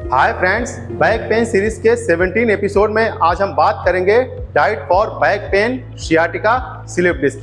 हाय friends, back pain series के 17 episode में आज हम बात करेंगे diet for back pain, sciatica, slip disc.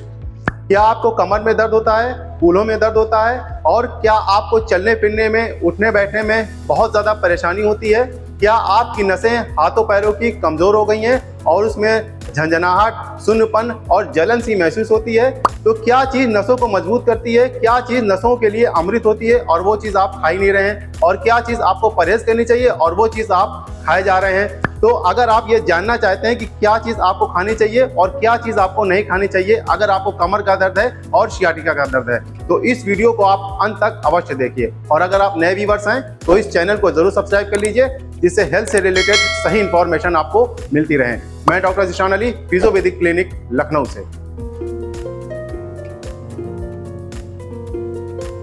क्या आपको कमर में दर्द होता है, कूल्हों में दर्द होता है और क्या आपको चलने फिरने में, उठने बैठने में बहुत ज़्यादा परेशानी होती है? क्या आपकी नसें हाथों पैरों की कमज़ोर हो गई हैं और उसमें झंझनाहट, सुन्नपन और जलन सी महसूस होती है? तो क्या चीज़ नसों को मजबूत करती है, क्या चीज़ नसों के लिए अमृत होती है और वो चीज़ आप खा ही नहीं रहे हैं, और क्या चीज़ आपको परहेज करनी चाहिए और वो चीज़ आप खाए जा रहे हैं? तो अगर आप ये जानना चाहते हैं कि क्या चीज़ आपको खानी चाहिए और क्या चीज़ आपको नहीं खानी चाहिए, अगर आपको कमर का दर्द है और सियाटिका का दर्द है, तो इस वीडियो को आप अंत तक अवश्य देखिए। और अगर आप नए व्यूअर्स हैं तो इस चैनल को जरूर सब्सक्राइब कर लीजिए, जिससे हेल्थ से रिलेटेड सही इंफॉर्मेशन आपको मिलती रहे। मैं डॉक्टर ज़ीशान अली, फिजियोपैथिक क्लिनिक, लखनऊ से।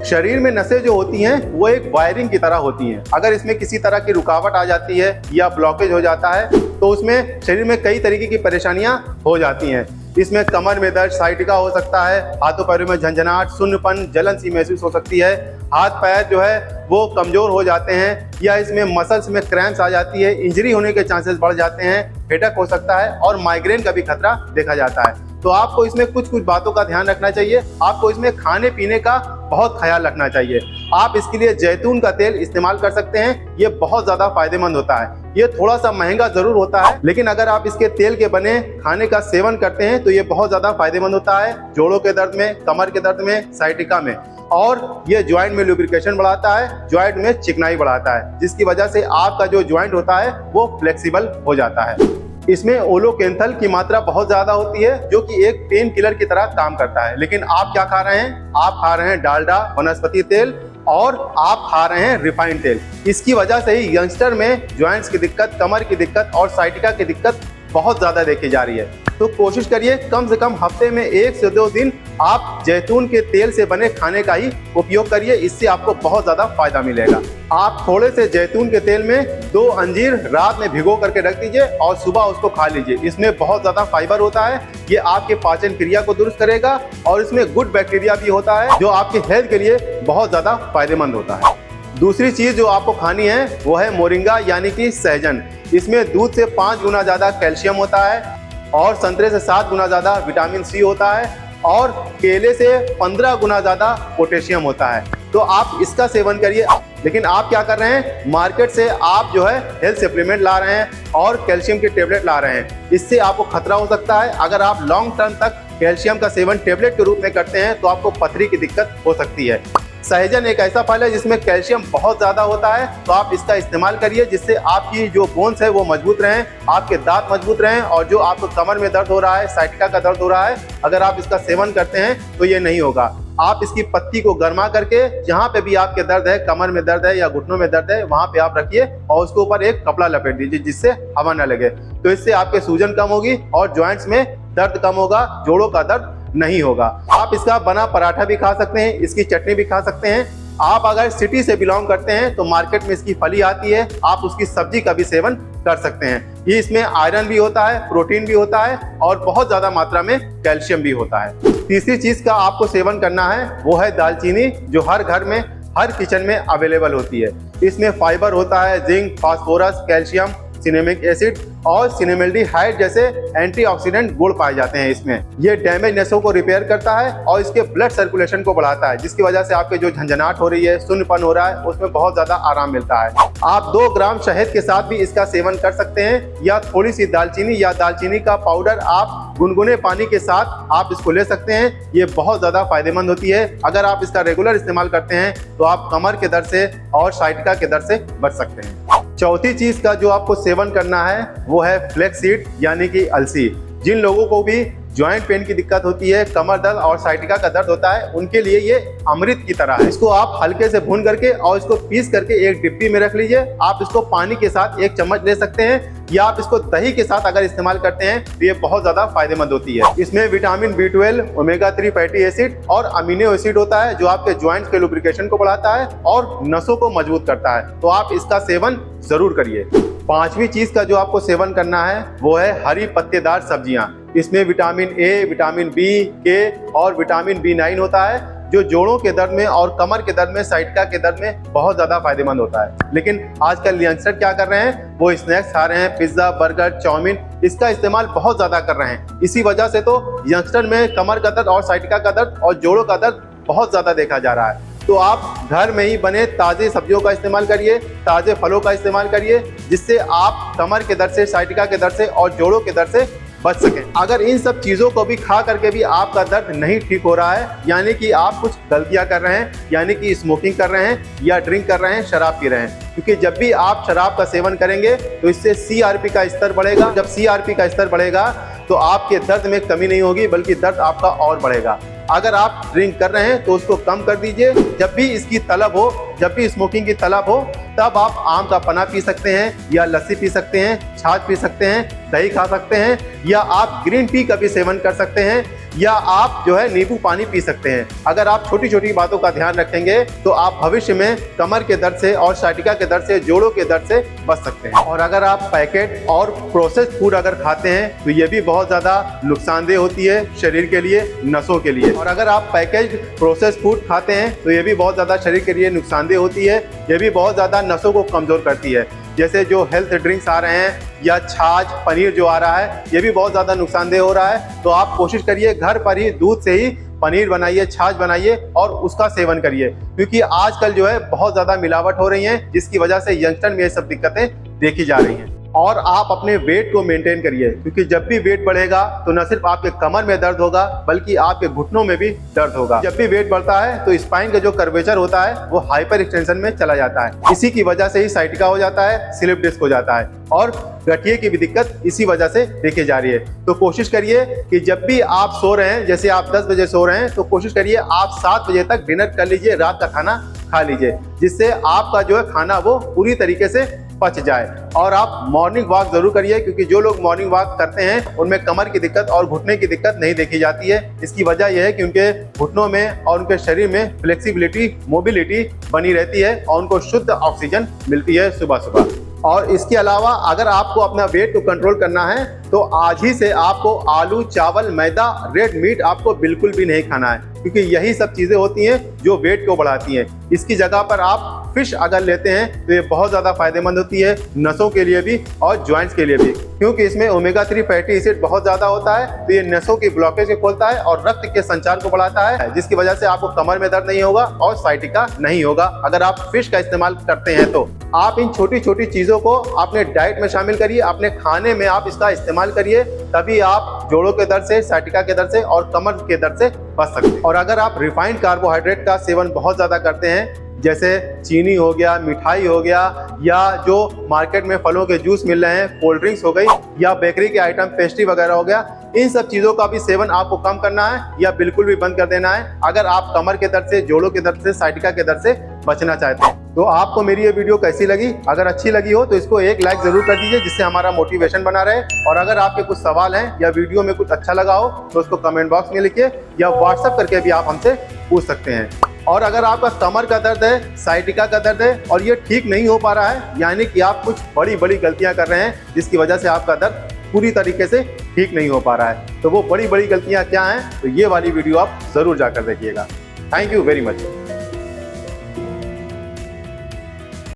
शरीर में नसें जो होती हैं वो एक वायरिंग की तरह होती हैं। अगर इसमें किसी तरह की रुकावट आ जाती है या ब्लॉकेज हो जाता है तो उसमें शरीर में कई तरीके की परेशानियां हो जाती हैं। इसमें कमर में दर्द, साइटिका हो सकता है, हाथों पैरों में झंझनाहट, सुन्नपन, जलन सी महसूस हो सकती है, हाथ पैर जो है वो कमज़ोर हो जाते हैं, या इसमें मसल्स में क्रैम्प्स आ जाती है, इंजरी होने के चांसेस बढ़ जाते हैं, हेडेक हो सकता है और माइग्रेन का भी खतरा देखा जाता है। तो आपको इसमें कुछ बातों का ध्यान रखना चाहिए। आपको इसमें खाने पीने का बहुत ख्याल रखना चाहिए। आप इसके लिए जैतून का तेल इस्तेमाल कर सकते हैं, ये बहुत ज़्यादा फायदेमंद होता है। ये थोड़ा सा महंगा ज़रूर होता है, लेकिन अगर आप इसके तेल के बने खाने का सेवन करते हैं तो ये बहुत ज़्यादा फायदेमंद होता है जोड़ों के दर्द में, कमर के दर्द में, साइटिका में। और ये ज्वाइंट में लुब्रिकेशन बढ़ाता है, ज्वाइंट में चिकनाई बढ़ाता है, जिसकी वजह से आपका जो ज्वाइंट होता है वो फ्लेक्सिबल हो जाता है। इसमें ओलोकेंथल की मात्रा बहुत ज्यादा होती है, जो कि एक पेन किलर की तरह काम करता है। लेकिन आप क्या खा रहे हैं? आप खा रहे हैं डालडा, वनस्पति तेल, और आप खा रहे हैं रिफाइंड तेल। इसकी वजह से ही यंगस्टर में ज्वाइंट्स की दिक्कत, कमर की दिक्कत और साइटिका की दिक्कत बहुत ज्यादा देखी जा रही है। तो कोशिश करिए कम से कम हफ्ते में 1 से 2 दिन आप जैतून के तेल से बने खाने का ही उपयोग करिए, इससे आपको बहुत ज्यादा फायदा मिलेगा। आप थोड़े से जैतून के तेल में 2 अंजीर रात में भिगो करके रख दीजिए और सुबह उसको खा लीजिए। इसमें बहुत ज्यादा फाइबर होता है, ये आपके पाचन क्रिया को दुरुस्त करेगा और इसमें गुड बैक्टीरिया भी होता है, जो आपकी हेल्थ के लिए बहुत ज्यादा फायदेमंद होता है। दूसरी चीज जो आपको खानी है वो है मोरिंगा, यानी कि सहजन। इसमें दूध से 5 गुना ज्यादा कैल्शियम होता है और संतरे से 7 गुना ज्यादा विटामिन सी होता है और केले से 15 गुना ज्यादा पोटेशियम होता है। तो आप इसका सेवन करिए। लेकिन आप क्या कर रहे हैं? मार्केट से आप जो है हेल्थ सप्लीमेंट ला रहे हैं और कैल्शियम के टेबलेट ला रहे हैं। इससे आपको खतरा हो सकता है। अगर आप लॉन्ग टर्म तक कैल्शियम का सेवन टेबलेट के रूप में करते हैं तो आपको पथरी की दिक्कत हो सकती है। सहजन एक ऐसा फल है जिसमें कैल्शियम बहुत ज़्यादा होता है, तो आप इसका इस्तेमाल करिए, जिससे आपकी जो बोन्स है वो मजबूत रहें, आपके दांत मजबूत रहें, और जो आपको कमर में दर्द हो रहा है, साइटिका का दर्द हो रहा है, अगर आप इसका सेवन करते हैं तो ये नहीं होगा। आप इसकी पत्ती को गर्मा करके जहाँ पे भी आपके दर्द है, कमर में दर्द है या घुटनों में दर्द है, वहाँ पे आप रखिए और उसके ऊपर एक कपड़ा लपेट दीजिए जिससे हवा न लगे। तो इससे आपके सूजन कम होगी और ज्वाइंट्स में दर्द कम होगा, जोड़ों का दर्द नहीं होगा। आप इसका बना पराठा भी खा सकते हैं, इसकी चटनी भी खा सकते हैं। आप अगर सिटी से बिलोंग करते हैं तो मार्केट में इसकी फली आती है, आप उसकी सब्जी का भी सेवन कर सकते हैं। ये इसमें आयरन भी होता है, प्रोटीन भी होता है और बहुत ज्यादा मात्रा में कैल्शियम भी होता है। तीसरी चीज का आपको सेवन करना है वो है दालचीनी, जो हर घर में, हर किचन में अवेलेबल होती है। इसमें फाइबर होता है, zinc, phosphorus, calcium, cinnamic acid और सिनेमेल्डिहाइड जैसे एंटीऑक्सीडेंट गुण पाए जाते हैं इसमें। ये डैमेज नसों को रिपेयर करता है और इसके ब्लड सर्कुलेशन को बढ़ाता है, जिसकी वजह से आपके जो झंझनाहट हो रही है, सुन्नपन हो रहा है, उसमें बहुत ज्यादा आराम मिलता है। आप 2 ग्राम शहद के साथ भी इसका सेवन कर सकते हैं, या थोड़ी सी दालचीनी या दालचीनी का पाउडर आप गुनगुने पानी के साथ आप इसको ले सकते हैं। ये बहुत ज्यादा फायदेमंद होती है। अगर आप इसका रेगुलर इस्तेमाल करते हैं तो आप कमर के दर्द से और साइटिका के दर्द से बच सकते हैं। चौथी चीज का जो आपको सेवन करना है वो है फ्लेक्स सीड, यानी कि अलसी। जिन लोगों को भी ज्वाइंट पेन की दिक्कत होती है, कमर दर्द और साइटिका का दर्द होता है, उनके लिए ये अमृत की तरह है। इसको आप हल्के से भून करके और इसको पीस करके एक डिब्बी में रख लीजिए। आप इसको पानी के साथ 1 चम्मच ले सकते हैं, या आप इसको दही के साथ अगर इस्तेमाल करते हैं तो ये बहुत ज्यादा फायदेमंद होती है। इसमें vitamin B12, omega 3 fatty acid और अमीनो एसिड होता है, जो आपके ज्वाइंट्स के लुब्रिकेशन को बढ़ाता है और नसों को मजबूत करता है। तो आप इसका सेवन जरूर करिए। 5वीं चीज का जो आपको सेवन करना है वो है हरी पत्तेदार सब्जियां। इसमें vitamin A, vitamin B, K और विटामिन B9 होता है, जो जोड़ों के दर्द में और कमर के दर्द में, साइटिका के दर्द में बहुत ज़्यादा फायदेमंद होता है। लेकिन आजकल यंगस्टर क्या कर रहे हैं, वो स्नैक्स खा रहे हैं, पिज्ज़ा, बर्गर, चाउमीन, इसका इस्तेमाल बहुत ज़्यादा कर रहे हैं। इसी वजह से तो यंगस्टर में कमर का दर्द और साइटिका का दर्द और जोड़ों का दर्द बहुत ज़्यादा देखा जा रहा है। तो आप घर में ही बने ताज़े सब्जियों का इस्तेमाल करिए, ताज़े फलों का इस्तेमाल करिए, जिससे आप कमर के दर्द से, साइटिका के दर्द से और जोड़ों के दर्द से बच सकें। अगर इन सब चीज़ों को भी खा करके भी आपका दर्द नहीं ठीक हो रहा है, यानी कि आप कुछ गलतियां कर रहे हैं, यानी कि स्मोकिंग कर रहे हैं या ड्रिंक कर रहे हैं, शराब पी रहे हैं, क्योंकि जब भी आप शराब का सेवन करेंगे तो इससे CRP का स्तर बढ़ेगा। जब CRP का स्तर बढ़ेगा तो आपके दर्द में कमी नहीं होगी, बल्कि दर्द आपका और बढ़ेगा। अगर आप ड्रिंक कर रहे हैं तो उसको कम कर दीजिए। जब भी इसकी तलब हो, जब भी स्मोकिंग की तलब हो, तब आप आम का पन्ना पी सकते हैं या लस्सी पी सकते हैं, छाछ पी सकते हैं, दही खा सकते हैं, या आप ग्रीन टी का भी सेवन कर सकते हैं, या आप जो है नींबू पानी पी सकते हैं। अगर आप छोटी छोटी बातों का ध्यान रखेंगे तो आप भविष्य में कमर के दर्द से और साइटिका के दर्द से, जोड़ों के दर्द से बच सकते हैं। और अगर आप पैकेट और प्रोसेस्ड फूड अगर खाते हैं तो ये भी बहुत ज़्यादा नुकसानदेह होती है शरीर के लिए, नसों के लिए। और अगर आप पैकेज प्रोसेस्ड फूड खाते हैं तो ये भी बहुत ज़्यादा शरीर के लिए नुकसानदेह होती है। ये भी बहुत ज़्यादा नसों को कमज़ोर करती है। जैसे जो हेल्थ ड्रिंक्स आ रहे हैं या छाछ, पनीर जो आ रहा है, ये भी बहुत ज़्यादा नुकसानदेह हो रहा है। तो आप कोशिश करिए घर पर ही दूध से ही पनीर बनाइए, छाछ बनाइए और उसका सेवन करिए, क्योंकि आजकल जो है बहुत ज़्यादा मिलावट हो रही है, जिसकी वजह से यंगस्टर में ये सब दिक्कतें देखी जा रही हैं। और आप अपने वेट को मेंटेन करिए, क्योंकि जब भी वेट बढ़ेगा तो न सिर्फ आपके कमर में दर्द होगा, बल्कि आपके घुटनों में भी दर्द होगा। जब भी वेट बढ़ता है तो स्पाइन का जो कर्वेचर होता है वो हाइपर एक्सटेंशन में चला जाता है। इसी की वजह से ही साइटिका हो जाता है, स्लिप डिस्क हो जाता है, और गठिए की भी दिक्कत इसी वजह से देखी जा रही है। तो कोशिश करिए कि जब भी आप सो रहे हैं, जैसे आप 10 बजे सो रहे हैं, तो कोशिश करिए आप 7 बजे तक डिनर कर लीजिए, रात का खाना खा लीजिए, जिससे आपका जो है खाना वो पूरी तरीके से पच जाए। और आप मॉर्निंग वॉक जरूर करिए, क्योंकि जो लोग मॉर्निंग वॉक करते हैं उनमें कमर की दिक्कत और घुटने की दिक्कत नहीं देखी जाती है। इसकी वजह यह है कि उनके घुटनों में और उनके शरीर में फ्लेक्सिबिलिटी, मोबिलिटी बनी रहती है और उनको शुद्ध ऑक्सीजन मिलती है सुबह सुबह। और इसके अलावा अगर आपको अपना वेट को कंट्रोल करना है तो आज ही से आपको आलू, चावल, मैदा, रेड मीट आपको बिल्कुल भी नहीं खाना है, क्योंकि यही सब चीज़ें होती हैं जो वेट को बढ़ाती हैं। इसकी जगह पर आप फिश अगर लेते हैं तो ये बहुत ज़्यादा फायदेमंद होती है, नसों के लिए भी और जॉइंट्स के लिए भी, क्योंकि इसमें ओमेगा 3 फैटी एसिड बहुत ज़्यादा होता है। तो ये नसों की ब्लॉकेज को खोलता है और रक्त के संचार को बढ़ाता है, जिसकी वजह से आपको कमर में दर्द नहीं होगा और साइटिका नहीं होगा अगर आप फिश का इस्तेमाल करते हैं। तो आप इन छोटी छोटी चीज़ों को अपने डाइट में शामिल करिए, अपने खाने में आप इसका इस्तेमाल करिए, तभी आप जोड़ों के दर्द से, साइटिका के दर्द से और कमर के दर्द से बच सकते हैं। और अगर आप रिफाइंड कार्बोहाइड्रेट का सेवन बहुत ज़्यादा करते हैं, जैसे चीनी हो गया, मिठाई हो गया, या जो मार्केट में फलों के जूस मिल रहे हैं, कोल्ड ड्रिंक्स हो गई, या बेकरी के आइटम, पेस्ट्री वगैरह हो गया, इन सब चीज़ों का भी सेवन आपको कम करना है या बिल्कुल भी बंद कर देना है, अगर आप कमर के दर्द से, जोड़ों के दर्द से, साइटिका के दर्द से बचना चाहते हैं। तो आपको मेरी ये वीडियो कैसी लगी? अगर अच्छी लगी हो तो इसको एक लाइक जरूर कर दीजिए, जिससे हमारा मोटिवेशन बना रहे। और अगर आपके कुछ सवाल हैं या वीडियो में कुछ अच्छा लगा हो तो उसको कमेंट बॉक्स में लिखिए, या व्हाट्सएप करके भी आप हमसे पूछ सकते हैं। और अगर आपका कमर का दर्द है, साइटिका का दर्द है और ये ठीक नहीं हो पा रहा है, यानी कि आप कुछ बड़ी बड़ी गलतियां कर रहे हैं जिसकी वजह से आपका दर्द पूरी तरीके से ठीक नहीं हो पा रहा है, तो वो बड़ी बड़ी गलतियां क्या हैं, तो ये वाली वीडियो आप जरूर जाकर देखिएगा। Thank you very much.